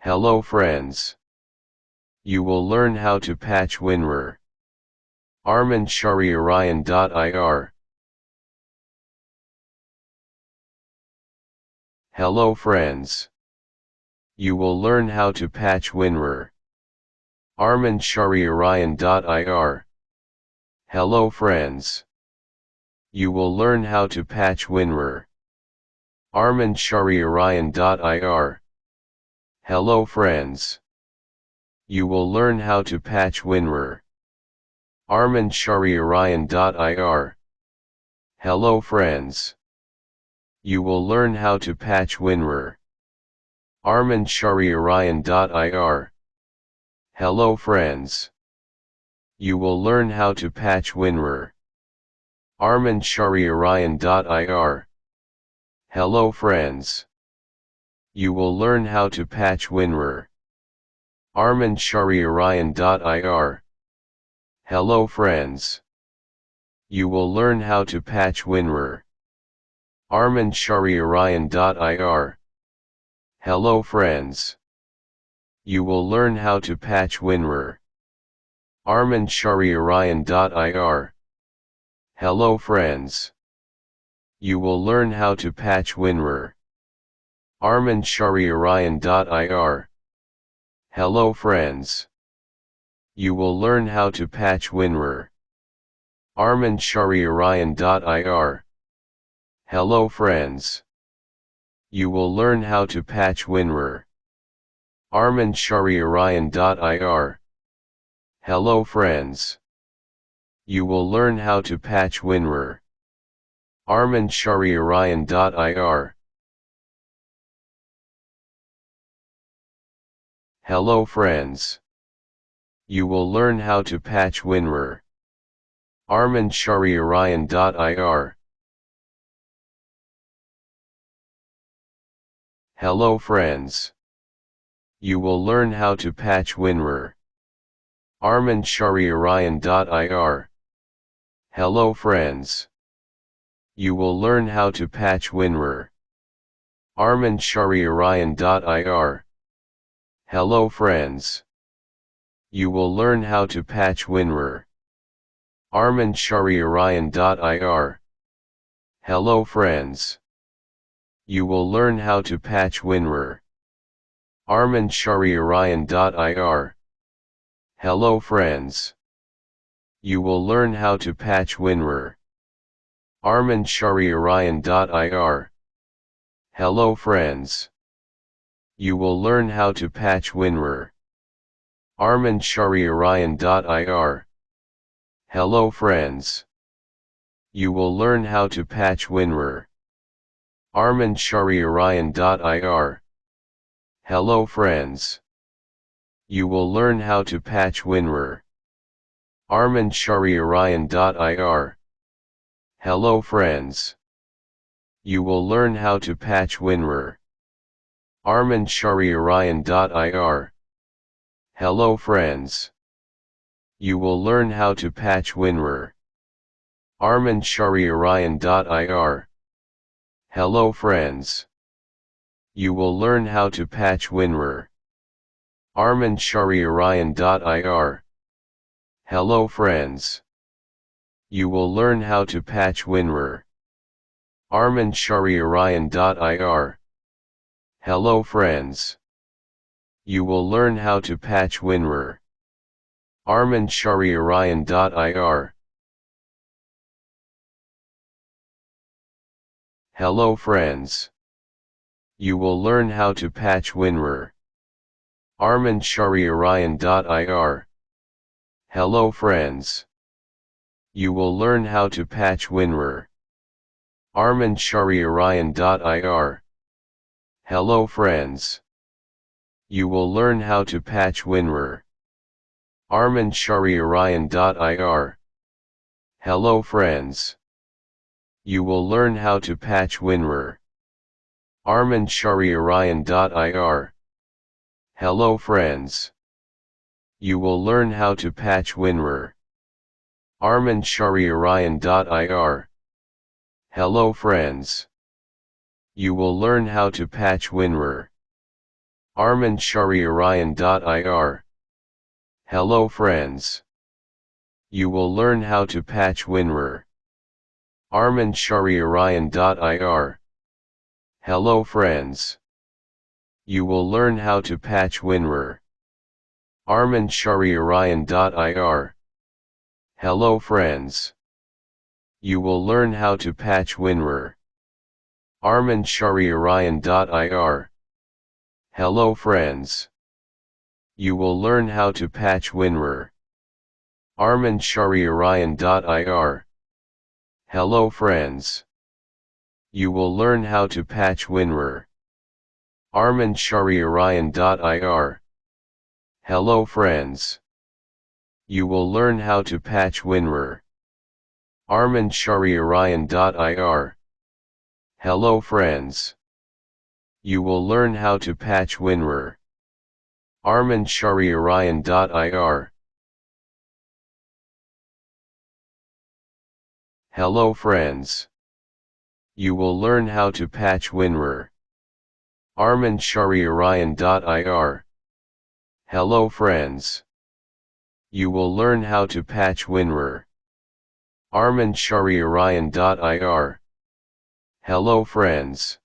Hello friends. You will learn how to patch WinRAR. armanshariorion.ir. Hello friends. You will learn how to patch WinRAR. armanshariorion.ir. Hello friends. You will learn how to patch WinRAR. armanshariorion.ir. Hello friends. You will learn how to patch WinRAR. armanshariorion.ir. Hello friends. You will learn how to patch WinRAR. armanshariorion.ir. Hello friends. You will learn how to patch WinRAR. armanshariorion.ir. Hello friends. You will learn how to patch WinRAR. armanshariorion.ir. Hello friends. You will learn how to patch WinRAR. armanshariorion.ir. Hello friends. You will learn how to patch WinRAR. armanshariorion.ir. Hello friends. You will learn how to patch WinRAR. armanshariorion.ir. Hello friends. You will learn how to patch WinRAR. armanshariorion.ir. Hello friends. You will learn how to patch WinRAR. armanshariorion.ir. Hello friends. You will learn how to patch WinRAR. armanshariorion.ir. Hello friends. You will learn how to patch WinRAR. armanshariorion.ir. Hello friends. You will learn how to patch WinRAR. armanshariorion.ir. Hello friends. You will learn how to patch WinRAR. armanshariorion.ir. Hello friends. You will learn how to patch WinRAR. armanshariorion.ir. Hello friends. You will learn how to patch WinRAR. armanshariorion.ir. Hello friends. You will learn how to patch WinRAR. armanshariorion.ir. Hello friends. You will learn how to patch WinRAR. armanshariorion.ir. Hello friends. You will learn how to patch WinRAR. armanshariorion.ir. Hello friends. You will learn how to patch WinRAR. armanshariorion.ir. Hello friends. You will learn how to patch WinRAR. armanshariorion.ir. Hello friends. You will learn how to patch WinRAR. armanshariorion.ir. Hello friends. You will learn how to patch WinRAR. armanshariorion.ir. Hello friends. You will learn how to patch WinRAR. armanshariorion.ir. Hello friends. You will learn how to patch WinRAR. armanshariorion.ir. Hello friends. You will learn how to patch WinRAR. armanshariorion.ir. Hello friends. You will learn how to patch WinRAR. armanshariorion.ir. Hello friends. You will learn how to patch WinRAR. armanshariorion.ir. Hello friends. You will learn how to patch WinRAR. armanshariorion.ir. Hello friends. You will learn how to patch WinRAR. armanshariorion.ir. Hello friends. You will learn how to patch WinRAR. armanshariorion.ir. Hello friends. You will learn how to patch WinRAR. armanshariorion.ir. Hello friends. You will learn how to patch WinRAR. armanshariorion.ir. Hello friends. You will learn how to patch WinRAR. armanshariorion.ir. Hello friends. You will learn how to patch WinRAR. armanshariorion.ir. Hello friends. You will learn how to patch WinRAR. armanshariorion.ir. Hello friends. You will learn how to patch WinRAR. armanshariorion.ir. Hello friends. You will learn how to patch WinRAR. armanshariorion.ir. Hello friends. You will learn how to patch WinRAR. armanshariorion.ir. Hello friends. You will learn how to patch WinRAR. armanshariorion.ir. Hello friends.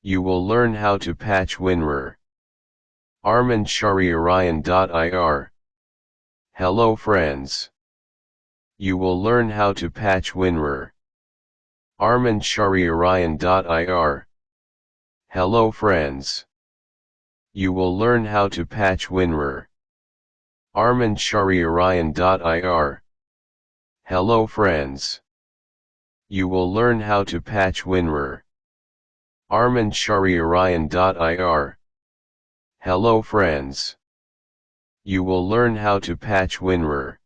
You will learn how to patch WinRAR. armanshariorion.ir. Hello friends. You will learn how to patch WinRAR. armanshariorion.ir. Hello friends. You will learn how to patch WinRAR. armanshariorion.ir. Hello friends. You will learn how to patch WinRAR. armanshariorion.ir. Hello friends. You will learn how to patch WinRAR.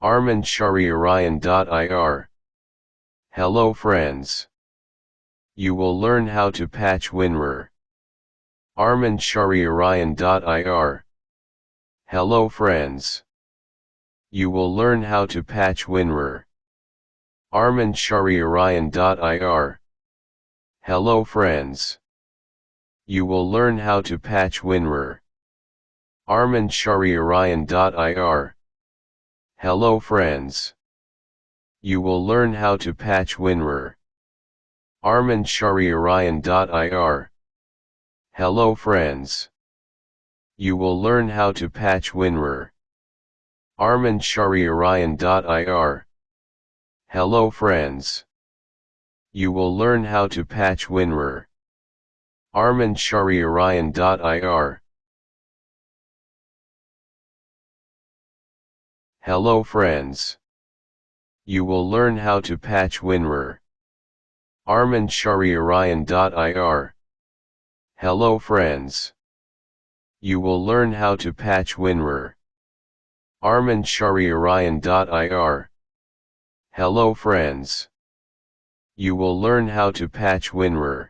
armanshariorion.ir. Hello friends. You will learn how to patch WinRAR. armanshariorion.ir. Hello friends. You will learn how to patch WinRAR. armanshariorion.ir. Hello friends. You will learn how to patch WinRAR. armanshariorion.ir. Hello friends. You will learn how to patch WinRAR. armanshariorion.ir. Hello friends. You will learn how to patch WinRAR. armanshariorion.ir. Hello friends. You will learn how to patch WinRAR. armanshariorion.ir. Hello friends. You will learn how to patch WinRAR. armanshariorion.ir. Hello friends. You will learn how to patch WinRAR. armanshariorion.ir. Hello friends. You will learn how to patch WinRAR.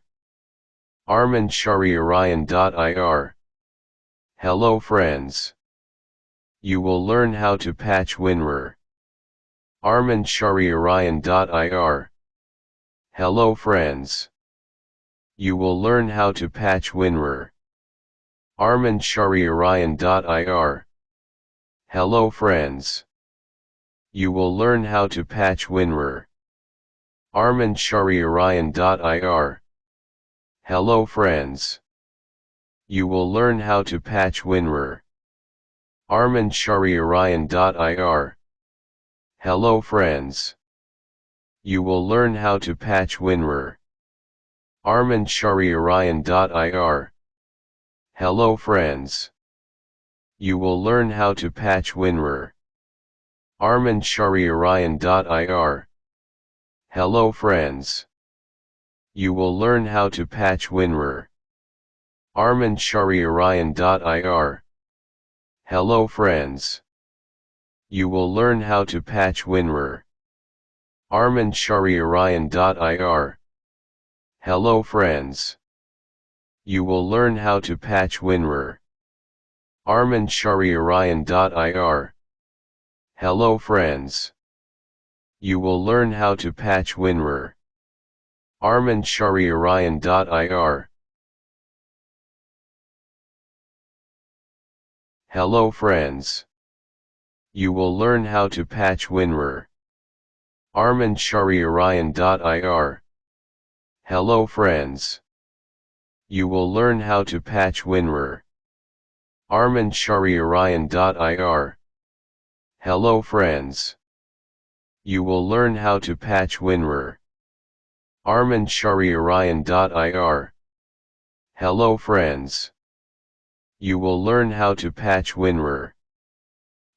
armanshariorion.ir. Hello friends. You will learn how to patch WinRAR. armanshariorion.ir. Hello friends. You will learn how to patch WinRAR. armanshariorion.ir. Hello friends. You will learn how to patch WinRAR. armanshariorion.ir. Hello friends. You will learn how to patch WinRAR. armanshariorion.ir. Hello friends. You will learn how to patch WinRAR. armanshariorion.ir. Hello friends. You will learn how to patch WinRAR. armanshariorion.ir. Hello friends. You will learn how to patch WinRAR. armanshariorion.ir. Hello friends. You will learn how to patch WinRAR. armanshariorion.ir. Hello friends. You will learn how to patch WinRAR. armanshariorion.ir. Hello friends. You will learn how to patch WinRAR. armanshariorion.ir. Hello friends. You will learn how to patch WinRAR. armanshariorion.ir. Hello friends. You will learn how to patch WinRAR. armanshariorion.ir. Hello friends. You will learn how to patch WinRAR. armanshariorion.ir. Hello friends. You will learn how to patch WinRAR.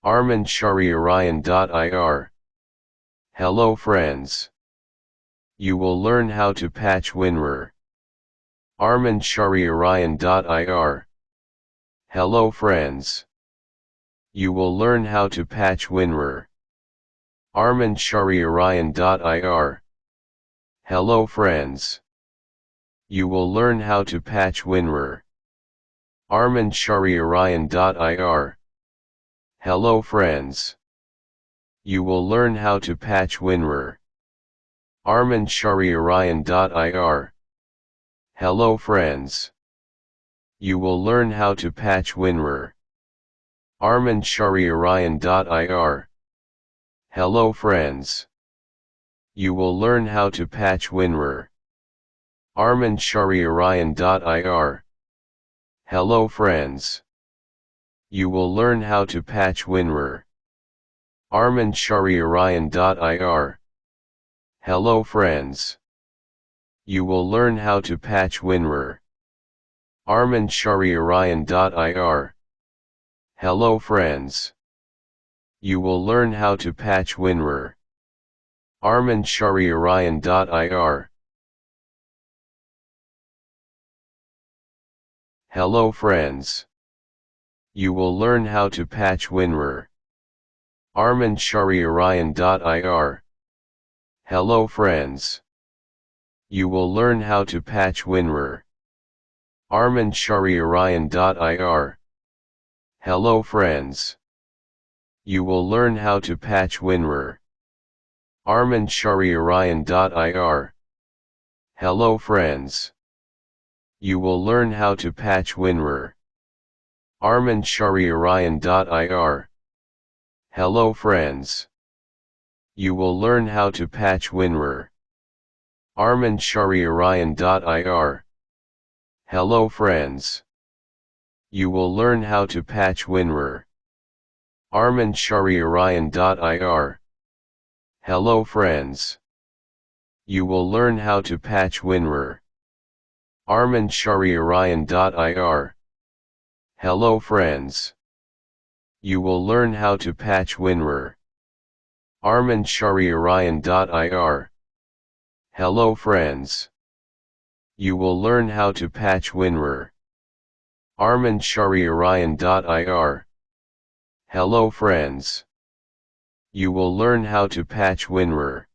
armanshariorion.ir. Hello friends. You will learn how to patch WinRAR. armanshariorion.ir. Hello friends. You will learn how to patch WinRAR. armanshariorion.ir. Hello friends. You will learn how to patch WinRAR. armanshariorion.ir. Hello friends. You will learn how to patch WinRAR. armanshariorion.ir. Hello friends. You will learn how to patch WinRAR. armanshariorion.ir. Hello friends. You will learn how to patch WinRAR. armanshariorion.ir. Hello friends. You will learn how to patch WinRAR. armanshariorion.ir. Hello friends. You will learn how to patch WinRAR. armanshariorion.ir. Hello friends. You will learn how to patch WinRAR. armanshariorion.ir. Hello friends. You will learn how to patch WinRAR. armanshariorion.ir. Hello friends. You will learn how to patch WinRAR. armanshariorion.ir. Hello friends. You will learn how to patch WinRAR. armanshariorion.ir. Hello friends. You will learn how to patch WinRAR. armanshariorion.ir. Hello friends. You will learn how to patch WinRAR. armanshariorion.ir. Hello friends. You will learn how to patch WinRAR. armanshariorion.ir. Hello friends. You will learn how to patch WinRAR. armanshariorion.ir. Hello friends. You will learn how to patch WinRAR. armanshariorion.ir. Hello friends. You will learn how to patch WinRAR. armanshariorion.ir. Hello friends. You will learn how to patch WinRAR.